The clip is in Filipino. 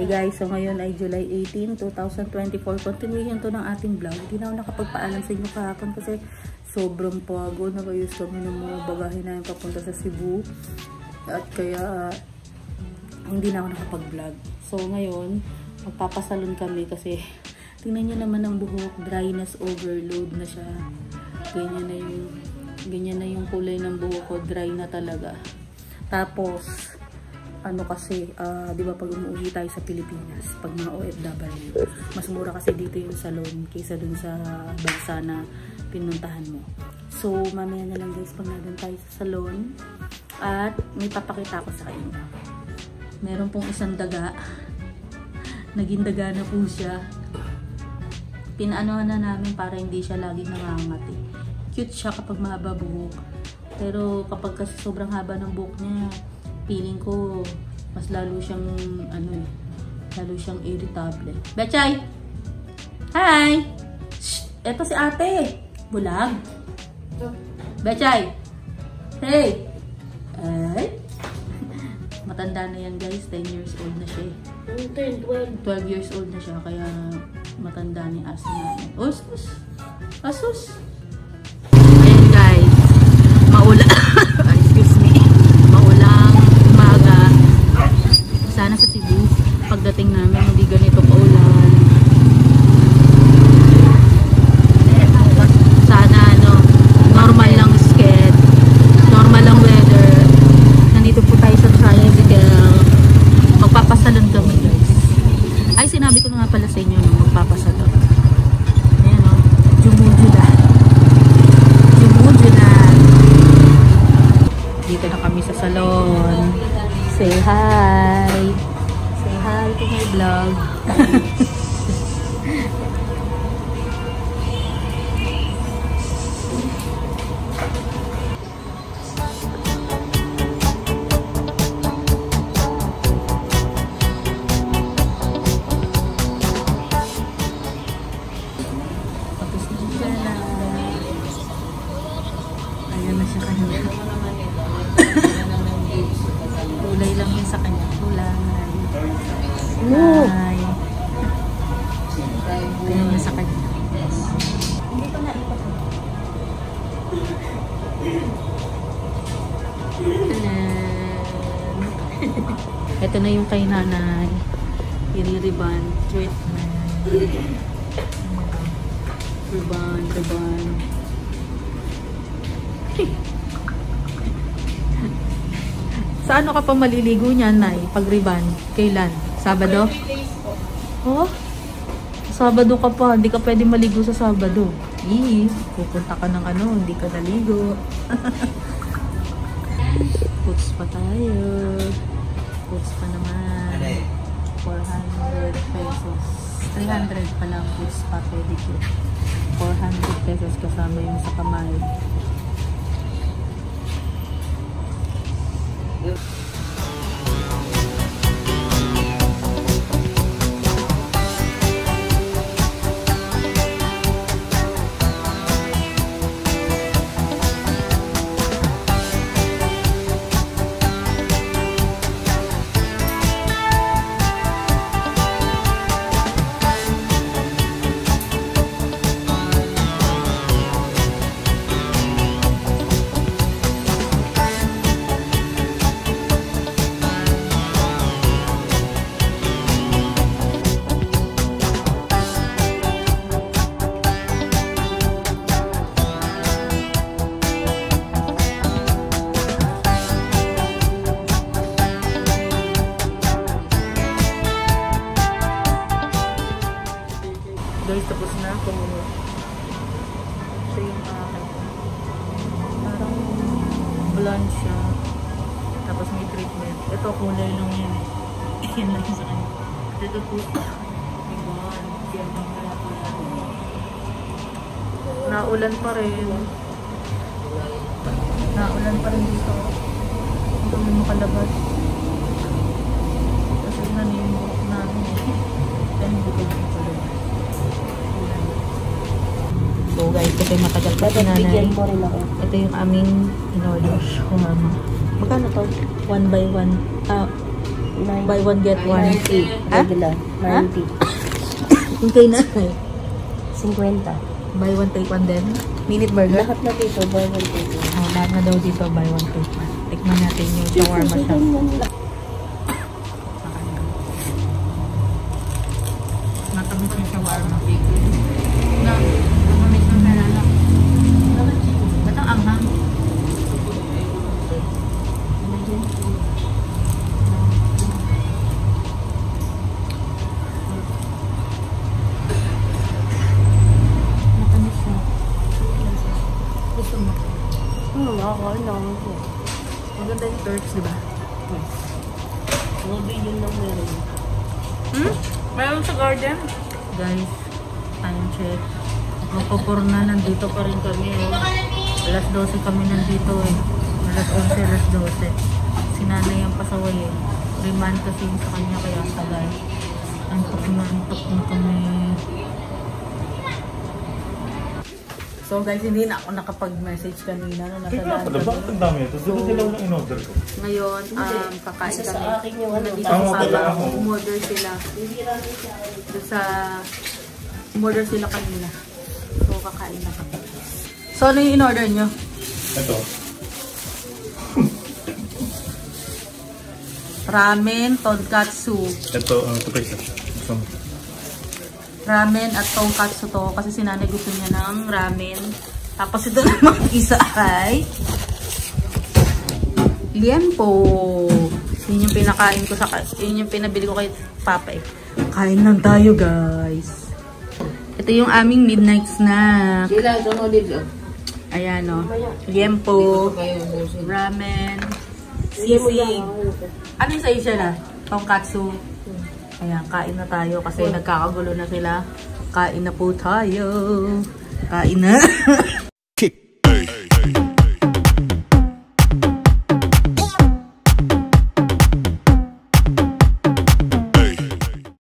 guys, so ngayon ay July 18, 2024. Continuation to ng ating vlog. Hindi na ako nakapagpaalam sa inyo kahapon kasi sobrang pagod. Nag-ayos kami ng mga bagahe namin papunta sa Cebu. At kaya hindi na ako nakapag-vlog. So ngayon, magpapasalon kami kasi tingnan nyo naman ang buhok. Dryness overload na siya. Ganyan na yung kulay ng buhok ko. Dry na talaga. Tapos ano kasi, di ba pag umuwi tayo sa Pilipinas, pag mga OFW, mas mura kasi dito yung salon kaysa dun sa bansa na pinuntahan mo. So, mamaya na lang guys, pag nandun tayo sa salon, at may papakita ko sa inyo. Meron pong isang daga. Naging daga na po siya. Pinaanohan na namin para hindi siya laging nangangat eh. Cute siya kapag mahaba buhok. Pero kapag kasi sobrang haba ng buhok niya, feeling ko mas lalo siyang lalo siyang irritable. Betchay! Hi! Shh! Eto si ate. Bulag. Betchay! Hey! Ay! Matanda na yan guys. 10 years old na siya. 12 years old na siya. Kaya matanda ni aso namin. Asus! Asus! Ayan guys. Maula. Excuse me. Maulang umaga. Sana sa Cebu, pagdating namin, hindi ganito paulan. Sana normal lang sked. Normal lang weather. Nandito po tayo sa tricycle. Magpapasalon kami guys. Ay, sinabi ko na nga pala sa inyo nung magpapasalon. Ayan o. Jumujula. Jumujula. Dito na kami sa salon. Say hi. Say hi to my vlog. Tapos na siya na. Ayan na siya kanya. Kulay lang yun sa kanya. Kulay. Kulay. Ayan na sa kanya. Ito na yung kay nanay. I-ribbon treatment. Ribbon. Sa ano ka pa maliligo niyan, Nay? Pag-ribbon? Kailan? Sabado? Oh? Sabado ka pa. Hindi ka pwede maligo sa Sabado. Pupunta ka ng hindi ka naligo. Puts pa tayo. Puts pa naman. 400 pesos. 300 pa lang puts pa. Pwede ko. 400 pesos kasama yung sa kamay. Guys, tapos na ako. Ito yung parang blonde siya. Tapos may treatment. Ito, kulay lang yan. Yan lang sa kanya. Ito po. Naulan pa rin. Naulan pa rin dito. Ito yung makalabas. Kasi nanimok namin. Then, bukod yung palabas. So guys, ito yung matagal pa si nanay. Ito yung aming in-order. Magkano to? 1 by 1. Buy one, get one. 90. Ha? Regular. 90. Hintay na. 50. Buy one, take one din. Minute burger. Lahat na dito, buy one, take one. Oh, lahat na daw dito, buy one, take one. Tikman natin yung shawarma shop. Matamis yung shawarma. Na, matamis yung sarala. Ba't ang anghang? Matamis siya. Gusto mo? Nakakain na ako siya. Maganda yung Turks, di ba? Mga billion lang meron. Mayroon sa garden. Guys, time check. Magpapur na, nandito pa rin kami. Oh. Alas 12 kami nandito eh. Alas 11, alas 12. Sinanay ang pasaway eh. Remand kasi yung sa kanya kaya tagal. Antok na kami. So guys, hindi na ako nakapag-message kanina. No, nasa daan kami. Bakit ang dami ito? Dito sila lang in-order ko. Ngayon, kakain Isa kami. sa akin yung ano. Dito Ang sa okay lang Saba, ako. umorder sila. Umorder sila kanina. So, kakain na kami. So, ano yung in-order nyo? Ito. Ramen, tonkatsu. Ito, ito pa isa. Ramen at tonkatsu to. Kasi si nanay gusto niya ng ramen. Tapos ito naman isa ay liempo. Yun yung pinakain ko sa... Yun yung pinabili ko kay Papa eh. Kain lang tayo guys. Ito yung aming midnight snack. Sila, sunod dito. Ayan o. Liempo. Ramen. Sisig. Ano yung sa'yo siya na? Tonkatsu. Ayan, kain na tayo kasi nagkakagulo na sila. Kain na po tayo. Kain na.